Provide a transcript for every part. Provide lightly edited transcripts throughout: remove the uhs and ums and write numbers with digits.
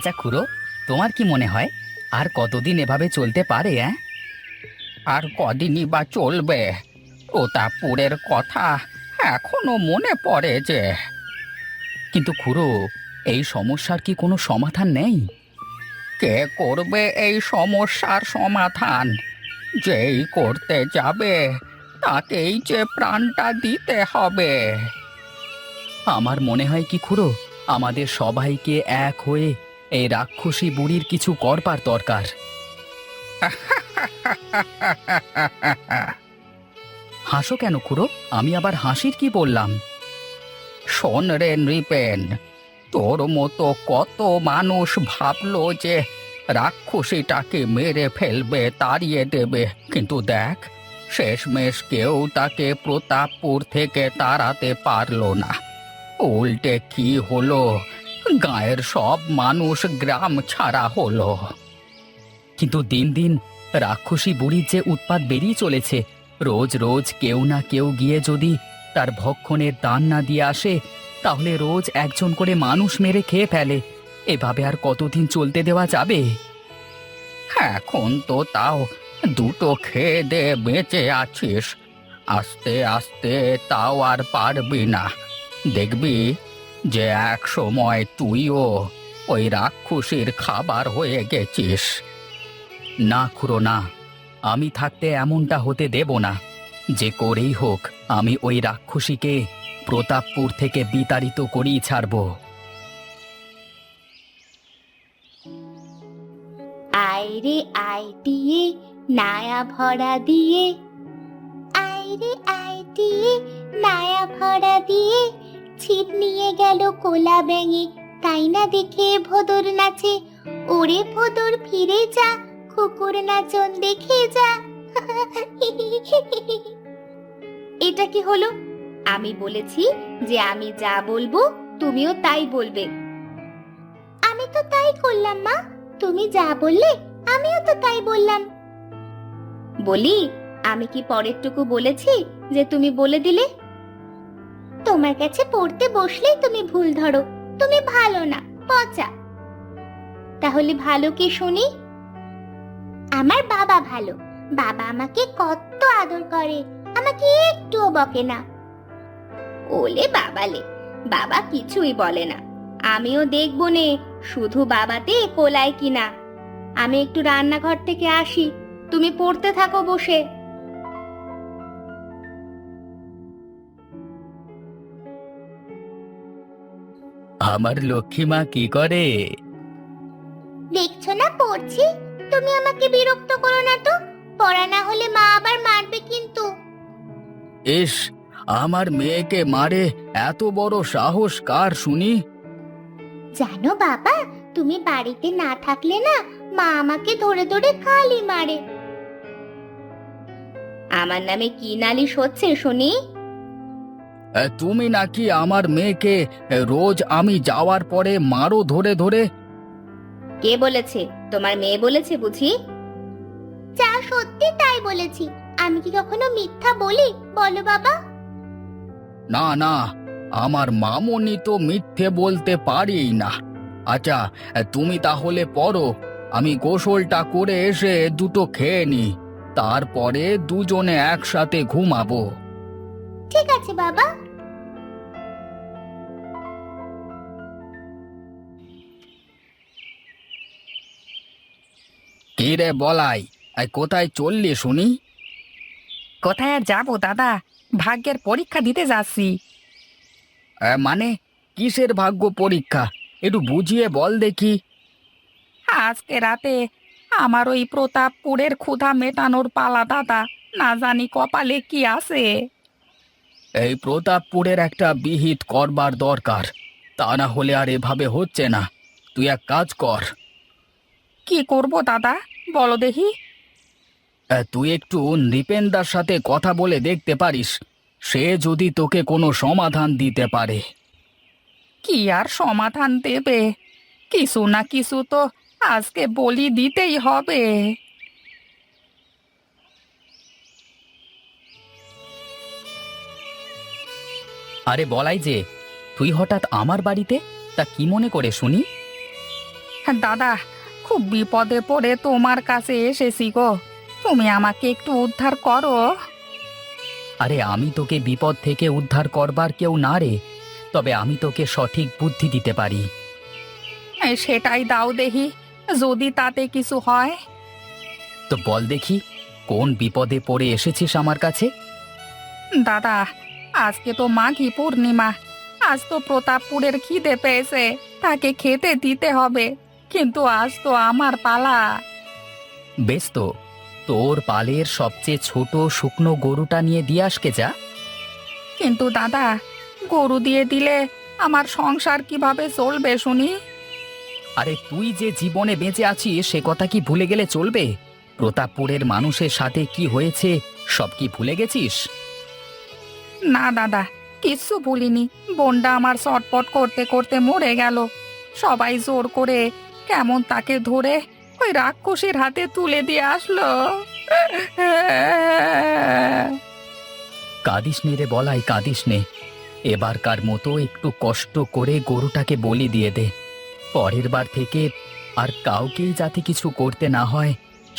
আচ্ছা খুড়ো, তোমার কি মনে হয় আর কতদিন এভাবে চলতে পারে? আর কদিনই বা চলবে? প্রতাপপুরের কথা এখনো মনে পড়ে যে। কিন্তু খুড়ো, এই সমস্যার কি কোনো সমাধান নেই? কে করবে এই সমস্যার সমাধান? যেই করতে যাবে তাকেই যে প্রাণটা দিতে হবে। আমার মনে হয় কি খুড়ো, আমাদের সবাইকে এক হয়ে এই রাক্ষসী বুড়ির কিছু করবার দরকার। হাসো কেন খুড়ো? আমি আবার হাসির কি বললাম? শোন রে নৃপেন, তোর মতো কত মানুষ ভাবলো যে রাক্ষসীটাকে মেরে ফেলবে, তাড়িয়ে দেবে, কিন্তু দেখ, শেষমেশ কেউ তাকে প্রতাপপুর থেকে তাড়াতে পারলো না। উল্টে কি হলো, গায়ের সব মানুষ গ্রাম ছাড়া হলো। কিন্তু দিন দিন রাক্ষসী বুড়ির যে উৎপাত বেরিয়ে চলেছে, রোজ রোজ কেউ না কেউ গিয়ে যদি তার ভক্ষণের দান না দিয়ে আসে, তাহলে রোজ একজন করে মানুষ মেরে খেয়ে ফেলে। এভাবে আর কতদিন চলতে দেওয়া যাবে? এখন তো তাও দুটো খেয়ে দে বেঁচে আছিস, আস্তে আস্তে তাও আর পারবি না। দেখবি যে এক সময় তুইও ওই রাক্ষসীর খাবার হয়ে গেছিস। না খুড়ো না, আমি থাকতে এমনটা হতে দেব না। যে করেই হোক আমি ওই রাক্ষসীকে প্রতাপপুর থেকে বিতাড়িত করেই ছাড়ব। আয় রে আয় দিয়ে নায়া ভরা দিয়ে, আয় রে আয় দিয়ে নায়া ভরা দিয়ে, ছিপ নিয়ে গেল কোলা ব্যাঙে, তাই না দেখে ভোদর নাচে। ওরে ভোদর ফিরে যা, কুকুর নাচন দেখে যা। এটা কি হলো? আমি বলেছি যে আমি যা বলবো তুমিও তাই বলবে। আমি তো তাই করলাম মা, তুমি যা বললে আমিও তো তাই বললাম। বলি, আমি কি পরেরটুকু বলেছি যে তুমি বলে দিলে? তোমার কাছে পড়তে বসলেই তুমি ভুল ধরো, তুমি ভালো না, পচা। তাহলে ভালো কি শুনি? আমার বাবা ভালো, বাবা আমাকে কত আদর করে, আমাকে একটুও বকে না। ওলে বাবালে, বাবা কিছুই বলে না। আমিও দেখবো নে শুধু বাবাতে কোলায় কিনা। আমি একটু রান্নাঘর থেকে আসি, তুমি পড়তে থাকো বসে। আমার লক্ষ্মী মা কি করে? দেখছো না পড়ছি, তুমি আমাকে বিরক্ত করো না তো, পড়া না হলে মা আবার মারবে কিন্তু। ইস, আমার মেয়েকে মারে এত বড় সাহস কার শুনি? জানো বাবা, তুমি বাড়িতে না থাকলে না মা আমাকে ধরে ধরে খালি মারে। আমার নামে কি নালিশ হচ্ছে শুনি? তুমি নাকি আমার মেয়েকে রোজ আমি যাওয়ার পরে মারো ধরে ধরে? কে বলেছে? তোমার মেয়ে বলেছে বুঝি? যা সত্যি তাই বলেছি, আমি কি কখনো মিথ্যা বলি বলো বাবা? না না, আমার মামনি তো মিথ্যে বলতে পারি না। আচ্ছা, তুমি তাহলে পড়ো, আমি গোসলটা করে এসে দুটো খেয়ে নি, তারপরে দুজনে একসাথে ঘুমাবো। ঠিক আছে বাবা। কি রে বলাই, কোথায় চললি শুনি? কোথায় আর যাবো দাদা, ভাগ্যের পরীক্ষা দিতে যাচ্ছি। মানে কিসের ভাগ্য পরীক্ষা? একটু বুঝিয়ে বল দেখি। আজকে রাতে আমার ওই প্রতাপপুরের ক্ষুধা মেটানোর পালা দাদা, না জানি কপালে কি আছে। এই প্রতাপপুরের একটা বিহিত করবার দরকার, তা না হলে আর এভাবে হচ্ছে না। তুই এক কাজ কর, কি করব দাদা, বলো দেখি। তুই একটু নৃপেনদার সাথে কথা বলে দেখতে পারিস, সে যদি তোকে কোনো সমাধান দিতে পারে। কি আর সমাধান দেবে, কিছু না কিছু তো আজকে বলি দিতেই হবে। আরে বলাই যে, তুই হঠাৎ আমার বাড়িতে, তা কি মনে করে শুনি? দাদা, খুব বিপদে পড়ে তোমার কাছে এসেছি গো। তুমি আমাকে একটু উদ্ধার করো। আরে আমি তোকে বিপদ থেকে উদ্ধার করবার কেউ না রে, তবে আমি তোকে সঠিক বুদ্ধি দিতে পারি। সেটাই দাও দেখি, যদি তাতে কিছু হয়। তো বল দেখি, কোন বিপদে পড়ে এসেছিস আমার কাছে? দাদা, আজকে তো মাঘী পূর্ণিমা। আজ তো প্রতাপপুরের খিদে পেয়েছে, তাকে খেতে দিতে হবে। কিন্তু আজ তো আমার পালা। বেশ তো, তোর পালের সবচেয়ে ছোট শুকনো গরুটা নিয়ে দিয়ে আসকে যা। কিন্তু দাদা, গরু দিয়ে দিলে আমার সংসার কিভাবে চলবে শুনি? আরে তুই যে জীবনে বেঁচে আছিস সে কথা কি ভুলে গেলে চলবে? প্রতাপপুরের মানুষের সাথে কি হয়েছে সব কি ভুলে গেছিস? না দাদা, কিচ্ছু ভুলিনি। বোনটা আমার চটপট করতে করতে মরে গেল। সবাই জোর করে কেমন তাকে ধরে ওই রাক্ষসীর হাতে তুলে দিয়ে আসলো। কাঁদিস নে রে বলাই, কাঁদিস নে। এবারকার মতো একটু কষ্ট করে গরুটাকে বলি দিয়ে দে। পরের বার থেকে আর কাউকেই যাতে কিছু করতে না হয়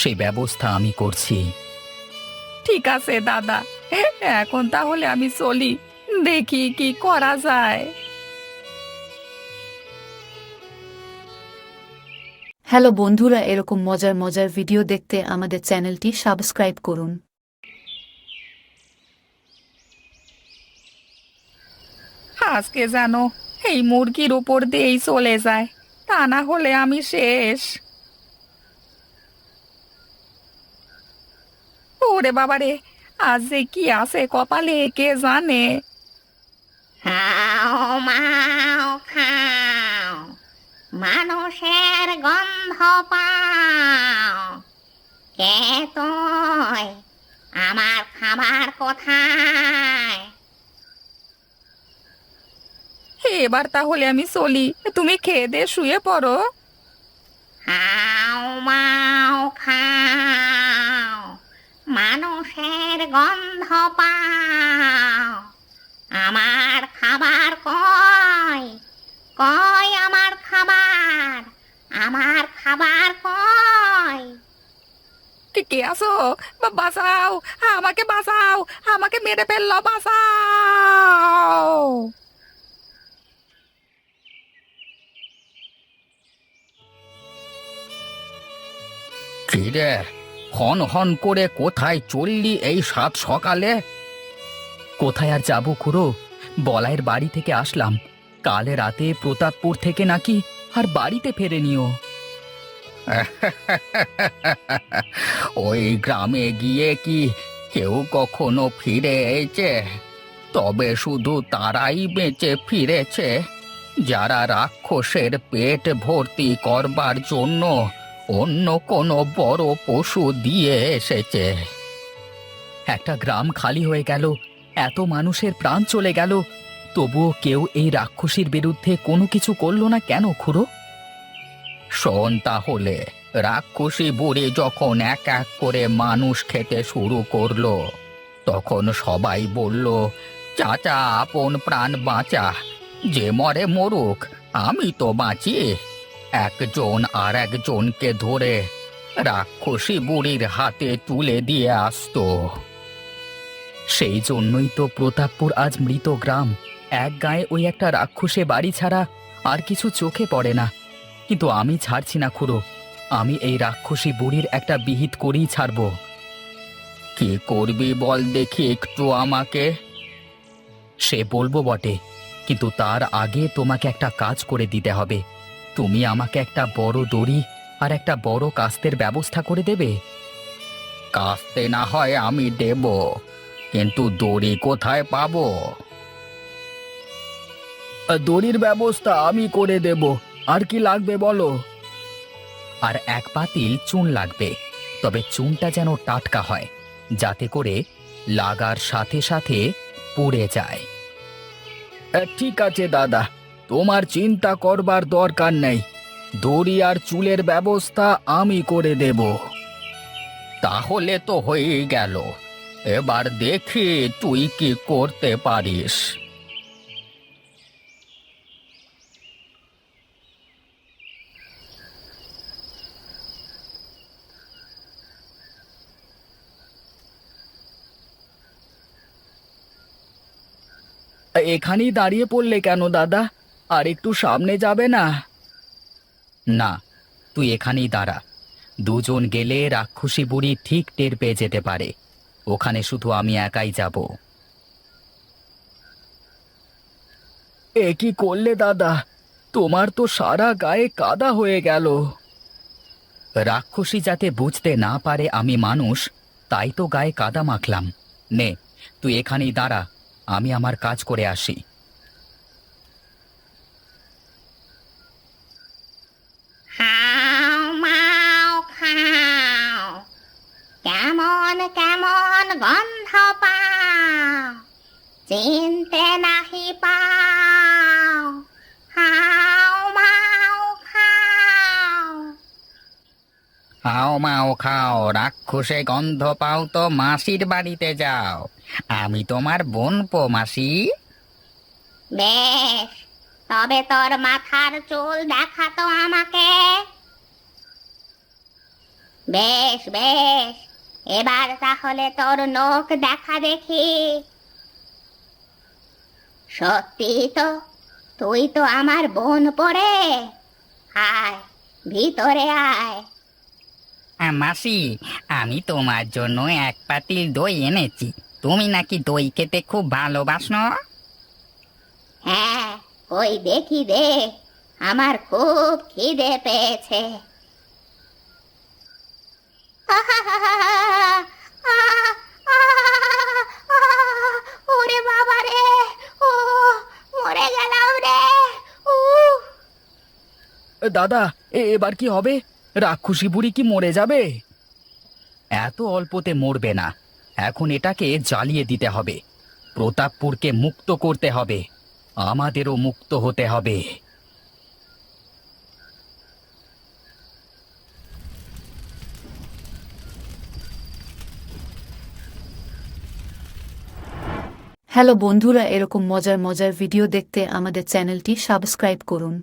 সেই ব্যবস্থা আমি করছি। ঠিক আছে দাদা, এখন তাহলে আমি চলি, দেখি কি করা যায়। হ্যালো বন্ধুরা, এরকম মজার মজার ভিডিও দেখতে আমাদের চ্যানেলটি সাবস্ক্রাইব করুন। আজকে যেন এই মুরগির উপর দিয়েই চলে যায়, তা না হলে আমি শেষ। ওরে বাবারে, আজ যে কি আছে কপালে কে জানে। খাও মাও খাও, মানুষের গন্ধ পাও। কে তুই? আমার খাবার কোথায়? এবার তাহলে আমি চলি, তুমি খেয়ে দিয়ে শুয়ে পড়ো। খাও মাও খাও, মানুষের গন্ধ পাও। আমার খাবার কই? কই আমার খাবার? আমার খাবার কই? কে আসো? বাঁচাও, আমাকে বাঁচাও, আমাকে মেরে ফেললো, বাঁচাও। কিরে, হন হন করে কোথায় চললি এই সাত সকালে? কোথায় আর যাবো খুড়ো, বলাইয়ের বাড়ি থেকে আসলাম। কালে রাতে প্রতাপপুর থেকে নাকি আর বাড়িতে ফেরেনিও। ওই গ্রামে গিয়ে কি কেউ কখনো ফিরে এসেছে? তবে শুধু তারাই বেঁচে ফিরেছে যারা রাক্ষসের পেট ভর্তি করবার জন্য অন্য কোনো বড় পশু দিয়ে এসেছে। একটা গ্রাম খালি হয়ে গেল, এত মানুষের প্রাণ চলে গেল, তবুও কেউ এই রাক্ষসীর বিরুদ্ধে কোনো কিছু করলো না কেন খুড়ো? শোন তাহলে, রাক্ষসী বুড়ি যখন এক এক করে মানুষ খেতে শুরু করলো, তখন সবাই বলল, চাচা আপন প্রাণ বাঁচা, যে মরে মরুক, আমি তো বাঁচি। একজন আর একজনকে ধরে রাক্ষসী বুড়ির হাতে তুলে দিয়ে আসতো। সেই জন্যই তো প্রতাপপুর আজ মৃত গ্রাম। এক গায়ে ওই একটা রাক্ষসে বাড়ি ছাড়া আর কিছু চোখে পড়ে না। কিন্তু আমি ছাড়ছি না খুড়ো, আমি এই রাক্ষসী বুড়ির একটা বিহিত করেই ছাড়ব। কি করবি বল দেখি একটু আমাকে। সে বলবো বটে, কিন্তু তার আগে তোমাকে একটা কাজ করে দিতে হবে। তুমি আমাকে একটা বড় দড়ি আর একটা বড় কাস্তের ব্যবস্থা করে দেবে। কাস্তে না হয় আমি দেব, কিন্তু দড়ি কোথায় পাবো? দড়ির ব্যবস্থা আমি করে দেব। আর কি লাগবে বলো? আর এক পাতিল চুন লাগবে, তবে চুনটা যেন টাটকা হয়, যাতে করে লাগার সাথে সাথে পুড়ে যায়। ঠিক আছে দাদা, তোমার চিন্তা করবার দরকার নেই। দড়ি আর চুলের ব্যবস্থা আমি করে দেব। তাহলে তো হয়েই গেল। এবার দেখি তুই কি করতে পারিস। এখানেই দাঁড়িয়ে পড়লে কেন দাদা? আর একটু সামনে যাবে না? না, তুই এখানেই দাঁড়া। দুজন গেলে রাক্ষসী বুড়ি ঠিক টের পেয়ে যেতে পারে। ওখানে শুধু আমি একাই যাব। এ কি করলে দাদা? তোমার তো সারা গায়ে কাদা হয়ে গেল। রাক্ষসী যাতে বুঝতে না পারে আমি মানুষ, তাই তো গায়ে কাদা মাখলাম। নে, তুই এখানেই দাঁড়া, আমি আমার কাজ করে আসি। হাও মাও খাও, কেমন কেমন গন্ধ পাও, চিনতে নাহি পাও। হাও মাও খাও। খাও মাও খাও, রাক্ষসে গন্ধ পাও তো মাসির বাড়িতে যাও। আমি তোমার বোনপো মাসি। বেশ, তবে তোর মাথার চুল দেখাতো আমাকে। বেশ বেশ, এবার তাহলে তোর নখ দেখা দেখি। সত্যি তো, তুই তো আমার বোন পড়ে। আয়, ভিতরে আয়। মাসি, আমি তোমার জন্য এক পাতিল দই এনেছি। তুমি নাকি দই খেতে খুব ভালোবাসো। হ্যাঁ, ওই দেখি দে, আমার খুব খিদে পেয়েছে। ওরে বাবা রে, ও মরে গেলাম রে। দাদা, এবার কি হবে? রাক্ষসী বুড়ি কি মরে যাবে? এত অল্পতে মরবে না। এখন এটাকে জ্বালিয়ে দিতে হবে। প্রতাপপুরকে মুক্ত করতে হবে। আমাদেরও মুক্ত হতে হবে। হ্যালো বন্ধুরা, এরকম মজার মজার ভিডিও দেখতে আমাদের চ্যানেলটি সাবস্ক্রাইব করুন।